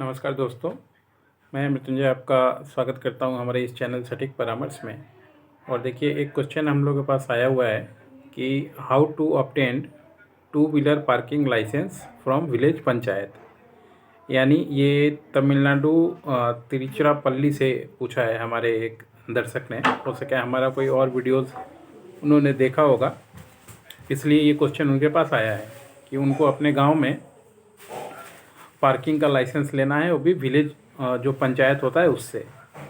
नमस्कार दोस्तों, मैं मृत्युंजय आपका स्वागत करता हूं हमारे इस चैनल सटीक परामर्श में। और देखिए, एक क्वेश्चन हम लोग के पास आया हुआ है कि how to obtain two wheeler parking licence from village panchayat. यानी ये तमिलनाडु तिरुचिरापल्ली से पूछा है हमारे एक दर्शक ने। हो सके हमारा कोई और वीडियोज़ उन्होंने देखा होगा, इसलिए ये क्वेश्चन उनके पास आया है कि उनको अपने गाँव में पार्किंग का लाइसेंस लेना है, वो भी विलेज जो पंचायत होता है उससे।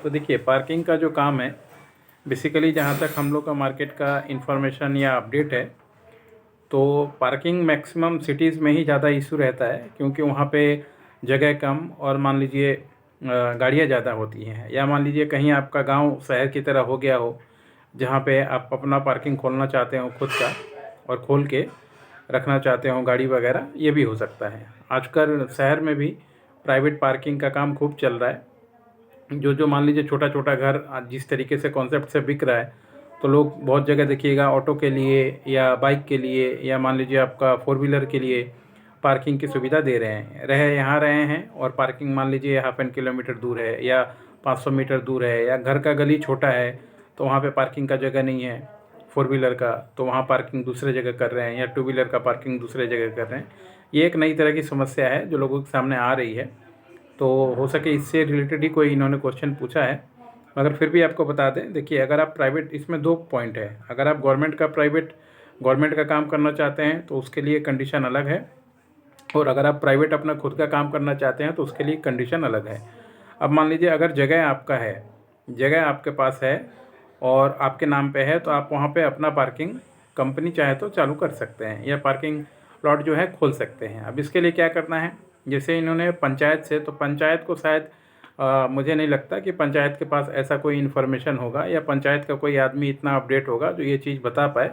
तो देखिए, पार्किंग का जो काम है बेसिकली, जहाँ तक हम लोग का मार्केट का इन्फॉर्मेशन या अपडेट है, तो पार्किंग मैक्सिमम सिटीज़ में ही ज़्यादा इशू रहता है, क्योंकि वहाँ पे जगह कम और मान लीजिए गाड़ियाँ ज़्यादा होती हैं। या मान लीजिए कहीं आपका गांव शहर की तरह हो गया हो, जहाँ पे आप अपना पार्किंग खोलना चाहते हो खुद का, और खोल के रखना चाहते हो गाड़ी वगैरह, ये भी हो सकता है। आजकल शहर में भी प्राइवेट पार्किंग का काम खूब चल रहा है। जो मान लीजिए छोटा छोटा घर जिस तरीके से कॉन्सेप्ट से बिक रहा है, तो लोग बहुत जगह देखिएगा ऑटो के लिए या बाइक के लिए या मान लीजिए आपका 4 व्हीलर के लिए पार्किंग की सुविधा दे रहे हैं। यहाँ रहे हैं और पार्किंग मान लीजिए हाफ एन किलोमीटर दूर है या 500 मीटर दूर है, या घर का गली छोटा है तो वहाँ पे पार्किंग का जगह नहीं है 4 व्हीलर का, तो वहाँ पार्किंग दूसरे जगह कर रहे हैं, या 2 व्हीलर का पार्किंग दूसरे जगह कर रहे हैं। ये एक नई तरह की समस्या है जो लोगों के सामने आ रही है। तो हो सके इससे रिलेटेड ही कोई इन्होंने क्वेश्चन पूछा है, मगर फिर भी आपको बता दें। देखिए, अगर आप प्राइवेट, इसमें 2 पॉइंट है। अगर आप गवर्नमेंट का काम करना चाहते हैं तो उसके लिए कंडीशन अलग है, और अगर आप प्राइवेट अपना खुद का काम करना चाहते हैं तो उसके लिए कंडीशन अलग है। अब मान लीजिए अगर जगह आपका है, जगह आपके पास है और आपके नाम पे है, तो आप वहाँ पे अपना पार्किंग कंपनी चाहे तो चालू कर सकते हैं, या पार्किंग प्लॉट जो है खोल सकते हैं। अब इसके लिए क्या करना है, जैसे इन्होंने पंचायत से, तो पंचायत को शायद मुझे नहीं लगता कि पंचायत के पास ऐसा कोई इन्फॉर्मेशन होगा, या पंचायत का कोई आदमी इतना अपडेट होगा जो ये चीज़ बता पाए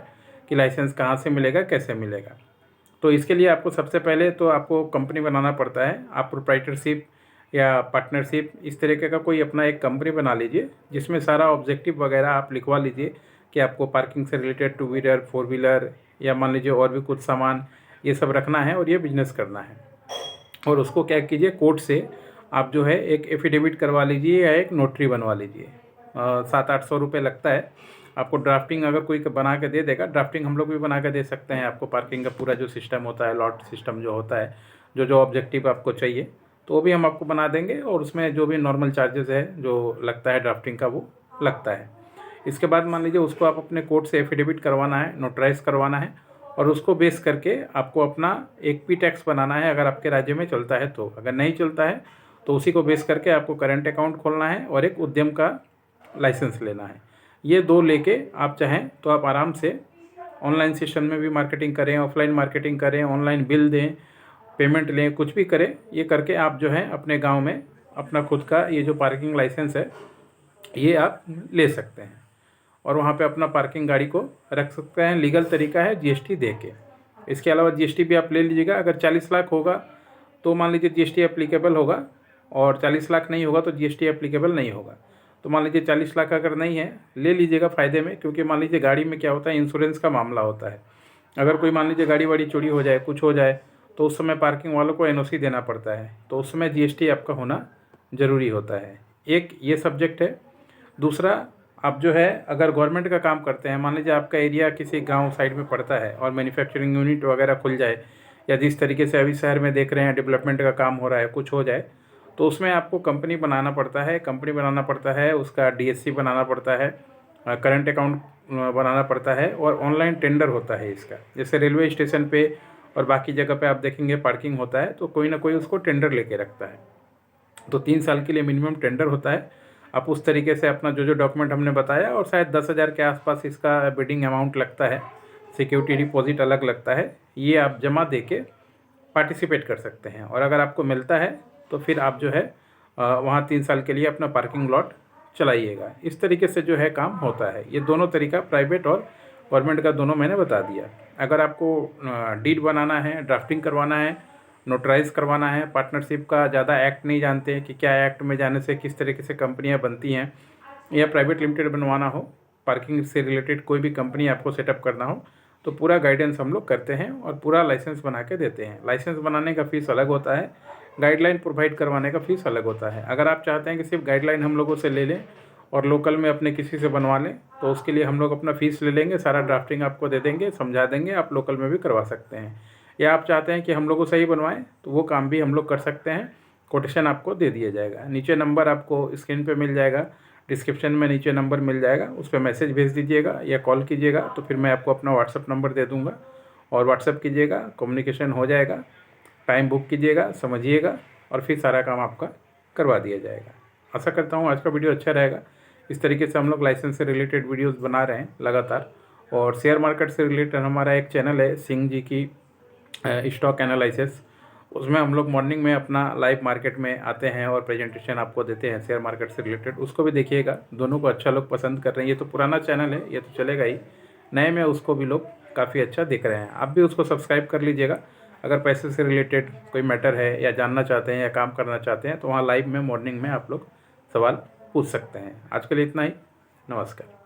कि लाइसेंस कहाँ से मिलेगा, कैसे मिलेगा। तो इसके लिए आपको सबसे पहले तो आपको कंपनी बनाना पड़ता है। आप प्रोप्राइटरशिप या पार्टनरशिप इस तरीके का कोई अपना एक कंपनी बना लीजिए, जिसमें सारा ऑब्जेक्टिव वगैरह आप लिखवा लीजिए कि आपको पार्किंग से रिलेटेड 2 व्हीलर 4 व्हीलर या मान लीजिए और भी कुछ सामान, ये सब रखना है और ये बिजनेस करना है। और उसको क्या कीजिए, कोर्ट से आप जो है एक एफिडेविट करवा लीजिए या एक नोटरी बनवा लीजिए। 700-800 रुपये लगता है। आपको ड्राफ्टिंग अगर कोई बना के दे देगा, ड्राफ्टिंग हम लोग भी बना के दे सकते हैं आपको। पार्किंग का पूरा जो सिस्टम होता है, लॉट सिस्टम जो होता है, जो ऑब्जेक्टिव आपको चाहिए, तो वो भी हम आपको बना देंगे। और उसमें जो भी नॉर्मल चार्जेस है जो लगता है ड्राफ्टिंग का, वो लगता है। इसके बाद मान लीजिए उसको आप अपने कोर्ट से एफिडेविट करवाना है, नोटराइज करवाना है, और उसको बेस करके आपको अपना एक पी टैक्स बनाना है, अगर आपके राज्य में चलता है तो। अगर नहीं चलता है तो उसी को बेस करके आपको करेंट अकाउंट खोलना है और एक उद्यम का लाइसेंस लेना है। ये 2 लेके आप चाहें तो आप आराम से ऑनलाइन सिस्टम में भी मार्केटिंग करें, ऑफलाइन मार्केटिंग करें, ऑनलाइन बिल दें, पेमेंट लें, कुछ भी करें। ये करके आप जो है अपने गांव में अपना खुद का ये जो पार्किंग लाइसेंस है, ये आप ले सकते हैं, और वहाँ पे अपना पार्किंग गाड़ी को रख सकते हैं। लीगल तरीका है जीएसटी दे के। इसके अलावा जीएसटी भी आप ले लीजिएगा। अगर 40 लाख होगा तो मान लीजिए जीएसटी एप्लीकेबल होगा, और 40 लाख नहीं होगा तो जीएसटी एप्लीकेबल नहीं होगा। तो मान लीजिए 40 लाख अगर नहीं है, ले लीजिएगा फ़ायदे में, क्योंकि मान लीजिए गाड़ी में क्या होता है, इंश्योरेंस का मामला होता है। अगर कोई मान लीजिए गाड़ी वाड़ी चोरी हो जाए, कुछ हो जाए, तो उस समय पार्किंग वालों को एनओसी देना पड़ता है, तो उस समय जीएसटी आपका होना ज़रूरी होता है। एक ये सब्जेक्ट है। दूसरा, आप जो है अगर गवर्नमेंट का काम करते हैं, मान लीजिए आपका एरिया किसी गांव साइड में पड़ता है और मैन्युफैक्चरिंग यूनिट वगैरह खुल जाए, या जिस तरीके से अभी शहर में देख रहे हैं डेवलपमेंट का काम हो रहा है, कुछ हो जाए, तो उसमें आपको कंपनी बनाना पड़ता है। कंपनी बनाना पड़ता है, उसका डीएससी बनाना पड़ता है, करंट अकाउंट बनाना पड़ता है, और ऑनलाइन टेंडर होता है इसका। जैसे रेलवे स्टेशन पे और बाकी जगह पे आप देखेंगे पार्किंग होता है, तो कोई ना कोई उसको टेंडर लेके रखता है। तो 3 साल के लिए मिनिमम टेंडर होता है। आप उस तरीके से अपना जो डॉक्यूमेंट हमने बताया, और शायद 10,000 के आसपास इसका बिडिंग अमाउंट लगता है, सिक्योरिटी डिपॉजिट अलग लगता है, ये आप जमा दे के पार्टिसिपेट कर सकते हैं। और अगर आपको मिलता है तो फिर आप जो है वहाँ 3 साल के लिए अपना पार्किंग लॉट चलाइएगा। इस तरीके से जो है काम होता है। ये दोनों तरीका, प्राइवेट और गवर्नमेंट का, दोनों मैंने बता दिया। अगर आपको डीड बनाना है, ड्राफ्टिंग करवाना है, नोटराइज करवाना है, पार्टनरशिप का ज़्यादा एक्ट नहीं जानते हैं कि क्या एक्ट में जाने से किस तरीके से कंपनियां बनती हैं, या प्राइवेट लिमिटेड बनवाना हो, पार्किंग से रिलेटेड कोई भी कंपनी आपको सेटअप करना हो, तो पूरा गाइडेंस हम लोग करते हैं और पूरा लाइसेंस बना के देते हैं। लाइसेंस बनाने का फ़ीस अलग होता है, गाइडलाइन प्रोवाइड करवाने का फ़ीस अलग होता है। अगर आप चाहते हैं कि सिर्फ गाइडलाइन हम लोगों से ले लें और लोकल में अपने किसी से बनवा लें, तो उसके लिए हम लोग अपना फ़ीस ले लेंगे, सारा ड्राफ्टिंग आपको दे देंगे, समझा देंगे, आप लोकल में भी करवा सकते हैं। या आप चाहते हैं कि हम लोगों से ही बनवाएं, तो वो काम भी हम लोग कर सकते हैं। कोटेशन आपको दे दिया जाएगा। नीचे नंबर आपको स्क्रीन पे मिल जाएगा, डिस्क्रिप्शन में नीचे नंबर मिल जाएगा, उस पर मैसेज भेज दीजिएगा या कॉल कीजिएगा, तो फिर मैं आपको अपना व्हाट्सअप नंबर दे दूँगा और व्हाट्सअप कीजिएगा, कम्युनिकेशन हो जाएगा, टाइम बुक कीजिएगा, समझिएगा और फिर सारा काम आपका करवा दिया जाएगा। आशा करता हूँ आज का वीडियो अच्छा रहेगा। इस तरीके से हम लोग लाइसेंस से रिलेटेड वीडियोस बना रहे हैं लगातार। और शेयर मार्केट से रिलेटेड हमारा एक चैनल है सिंह जी की स्टॉक एनालिसिस, उसमें हम लोग मॉर्निंग में अपना लाइव मार्केट में आते हैं और प्रेजेंटेशन आपको देते हैं शेयर मार्केट से रिलेटेड, उसको भी देखिएगा। दोनों को अच्छा लोग पसंद कर रहे हैं। ये तो पुराना चैनल है, ये तो चलेगा ही, नए में उसको भी लोग काफ़ी अच्छा देख रहे हैं। आप भी उसको सब्सक्राइब कर लीजिएगा। अगर पैसे से रिलेटेड कोई मैटर है या जानना चाहते हैं या काम करना चाहते हैं, तो वहाँ लाइव में मॉर्निंग में आप लोग सवाल पूछ सकते हैं। आज के लिए इतना ही। नमस्कार।